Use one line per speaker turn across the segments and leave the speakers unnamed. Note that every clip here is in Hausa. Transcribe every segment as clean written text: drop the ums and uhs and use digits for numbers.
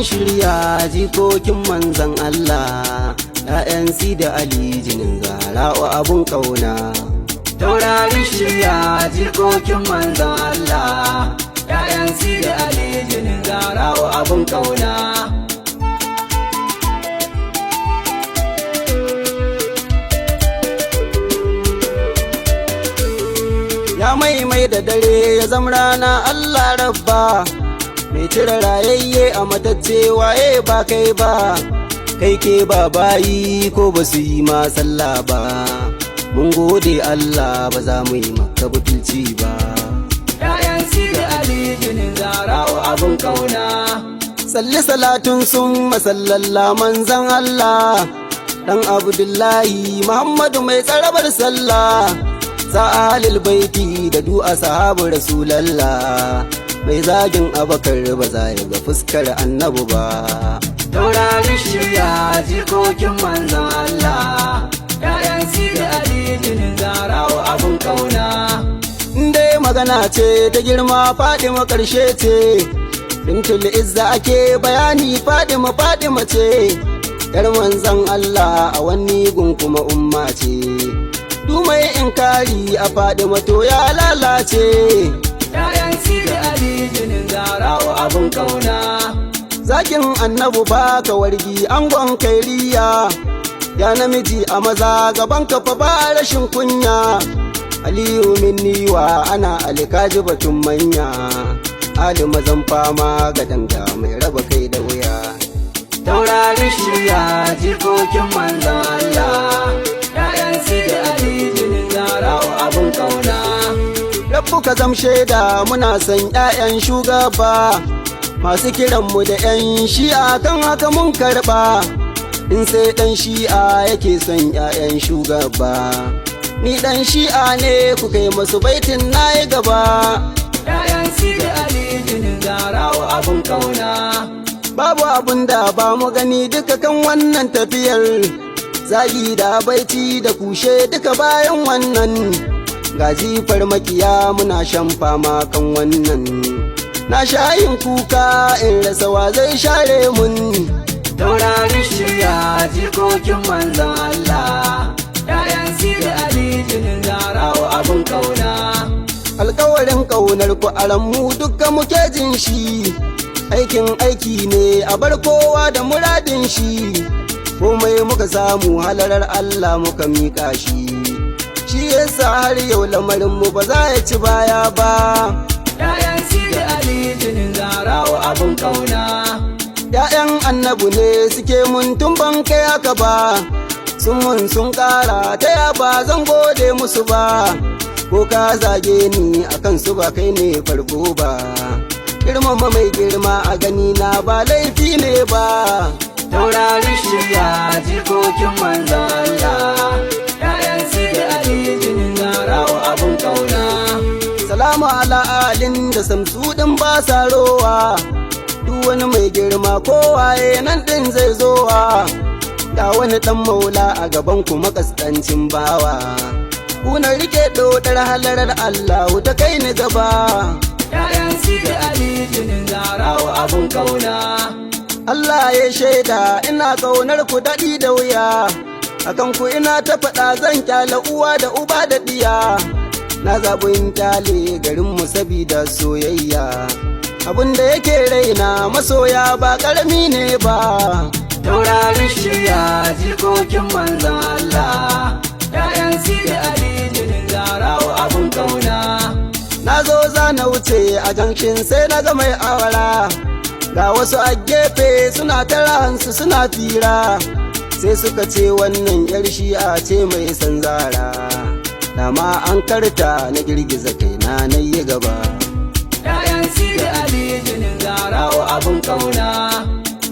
shirya jikokin manzan Allah, ‘ya'yan Sidi Ali jinin Zara'u abun ƙauna. Taurarin shirya jikokin manzan Allah, ‘ya'yan Sidi Ali jinin Zara'u abun ƙauna. Ya mai da dare ya zama rana Allah rabba, mai cire rayayye a matacce waye ba kai ba, kai ke ba bayi ko ba su yi ma sallah ba. Mun gode Allah ba za mu yi maka butulci ba. ‘Ya'yan Sidi Ali jinin Zara'u abun ƙauna. Salli salatun sun masallalla manzan Allah, ɗan Abdullahi Muhammadu mai tsarabar sallah. Sa'alil baiti da du'a sahabu Rasulallah, mai zagin Abakar ba za ya ga fuskar annabu ba. Taurarin shirya jikokin manzan Allah, ‘ya'yan Sidi Ali jinin Zara'u abun ƙauna. Dai magana ce ta girma Fadima ƙarshe ce, bintul izza ake bayani Fadima ce, ‘yar manzan Allah a wani gun kuma umma ce. Dumai inkari a Fadima to ya lalace, ‘ya'yan Sidi Ali jinin Zara'u abun ƙauna. Zakin annabu ba ka wargi angon kairiya, ya namiji a maza gaban kafa ba rashin kunya. Aliyu minni wa ana alikaji batun manya, Ali mazan fama ga danga mai raba kai da wuya. Taurarin shirya jikokin manzan Allah, ‘ya'yan Sidi Ali jinin Zara'u abun ƙauna. Rabbu ka zam shaida muna son ‘ya'yan shugaba, masu kiranmu da ‘yan shi'a kan haka mun karɓa. In sai ɗan shi'a yake son ‘ya'yan shugaba, ni ɗan shi'a ne ku kai masu baitin na yi gaba. ‘Ya'yan Sidi Ali jinin Zara'u abun ƙauna. Babu abun da ba mu gani duka kan wannan tafiyar, zagi da baiti da kushe duka bayan wannan. Gaji farmakiya muna shan fama kan wannan, na shayin kuka in rasa wa zai share mun. Taurarin shirya jikokin manzan Allah, ‘ya'yan Sidi Ali jinin Zara'u abun ƙauna. Alƙawarin ƙaunar ku mu dukkan muke jin shi, aikin aiki ne a bar kowa da muradin shi. Komai muka samu halarar Allah muka miƙa shi, shi yasa har yau lamarinmu ba za ya ci baya ba. ‘Ya'yan Sidi Ali jinin Zara'u abun ƙauna. ‘Ya'yan annabu ne suke mun tun ban kai haka ba, sun ƙara ta ya ba zan gode musu ba. Ko ka zage ni akan su ba kai ne farko ba, girmama mai girma a gani na ba laifi ne ba. Taurarin shirya jikokin manzan Allah, ‘ya'yan Sidi Ali jinin Zara'u abun ƙauna. Salamu ala alin da samsudin ba sa rowa, duk wani mai girma kowaye nan ɗin zai zowa. Da wani ɗan maula a gaban ku makaskancin bawa, kuna rike dodar halarar Allah ta kai ni gaba. ‘Ya'yan Sidi Ali jinin Zara'u abun ƙauna. Allah ya shaida ina ƙaunar ku daɗi da wuya, akan ku ina ta faɗa zan kyale uwa da uba da ɗiya. Na zaɓi in kyale garinmu sabida soyayya, abinda yake raina masoya ba ƙarami ne ba. Taurarin shirya jikokin manzan Allah, ‘ya'yan Sidi Ali jinin Zara'u abun ƙauna. Na zo za na wuce a janshin sai na ga mai awara, ga wasu a gefe suna tara hansu suna fira, sai suka ce wannan ‘yar shi'a ce mai san Zara. Dama an karta na girgiza kaina na yi gaba. ‘Ya'yan Sidi Ali jinin Zara'u abun ƙauna.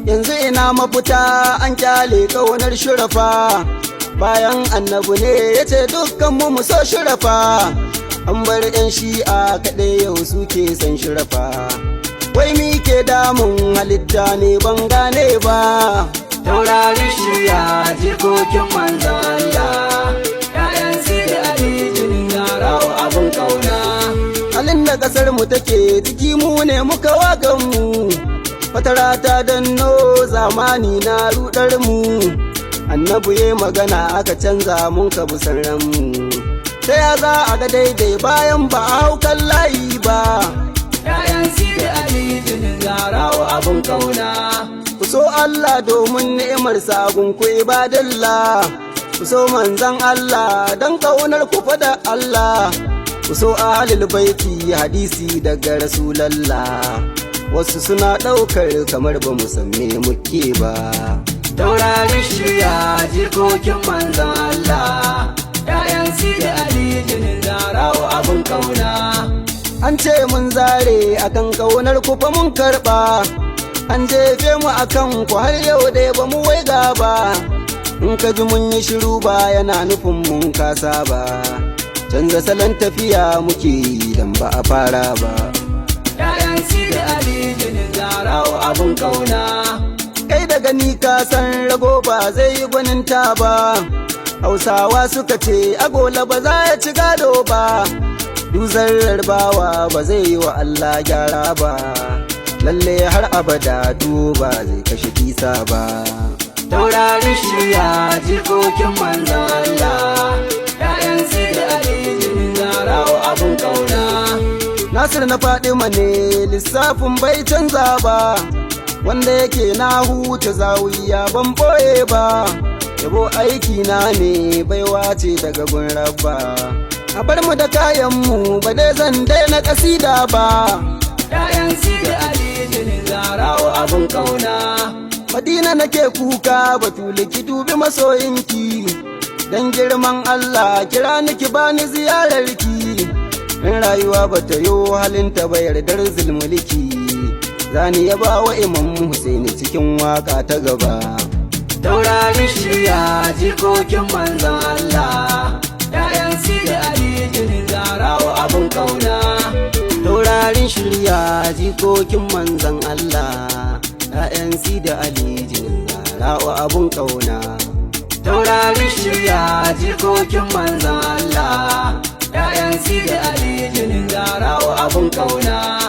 Yanzu ina mafita an kyale ƙaunar shurafa, bayan annabu ne ya ce dukkanmu mu so shurafa. An bar ‘yan shi'a kaɗai yau suke san shurafa, wai mi ke damun halitta ne ban gane ba. Taurarin shirya jikokin manzan Allah, ‘ya'yan Sidi Ali jinin Zara'u abun ƙauna. Halin da ƙasar mu take ciki mu ne muka wagan mu, fatara ta danno zamani na rudar mu, annabi ya magana aka canza mun ka busan ranmu. Ta ya za a ga daidai bayan ba a haukan layi ba?
‘Ya'yan Sidi Ali jinin Zarawa abun kauna.
Ku so Allah domin ni'imar sagun ku ibadallah. Ku so manzan Allah don kaunar ku fada Allah. Ku so ahlul baiti hadisi daga Rasulallah. Wasu suna ɗaukar kamar ba mu san me muke ba.
Taurarin shirya jikokin manzan Allah. ‘Ya'yan Sidi Ali jinin Zarawa abun kauna.
An ce mun zare akan kaunar ku fa mun karɓa. An jefe mu akan ku har yau dai ba mu waiga ba. In ka ji mun yi shiru ba yana nufin mun kasa ba. Canza salon tafiya muke dan ba a fara ba.
‘Ya'yan Sidi Ali jinin Zarawa abun kauna.
Kai da gani ka san rago ba zai yi gwaninta ba. Hausawa suka ce agola ba za ya ci gado ba. Duzar bawa ba zai yi wa Allah gyara ba. Lalle har abada duba zai kashe kisa ba.
Taurarin shirya jikokin manzan Allah. ‘Ya'yan Sidi Ali jinin Zarawa abun kauna.
Nasir na Fadima ne lissafin bai canza ba. Wanda yake na huta zawiya ban boye ba. Yabo aiki na ne baiwa ce daga gun rabba. A bar mu da kayan mu ba dai zan daina kasida ba.
‘Ya'yan Sidi Ali jinin Zarawa abun kauna.
Madina nake kuka batuli ki dubi masoyinki. Dan girman Allah kira ni ki bani ziyararki. In rayuwa bata yo halinta ba yardar zulmulki. Zani ya ba wa Imam Husaini cikin waka ta gaba.
Taurarin shirya jikokin manzan Allah. ‘Ya'yan Sidi Ali jinin Zarawa abun kauna.
Taurarin shirya jikokin manzan Allah. ‘Ya'yan Sidi Ali jinin Zarawa abun kauna.
Taurarin shirya jikokin manzan Allah. ‘Ya'yan Sidi Ali jinin Zarawa abun kauna.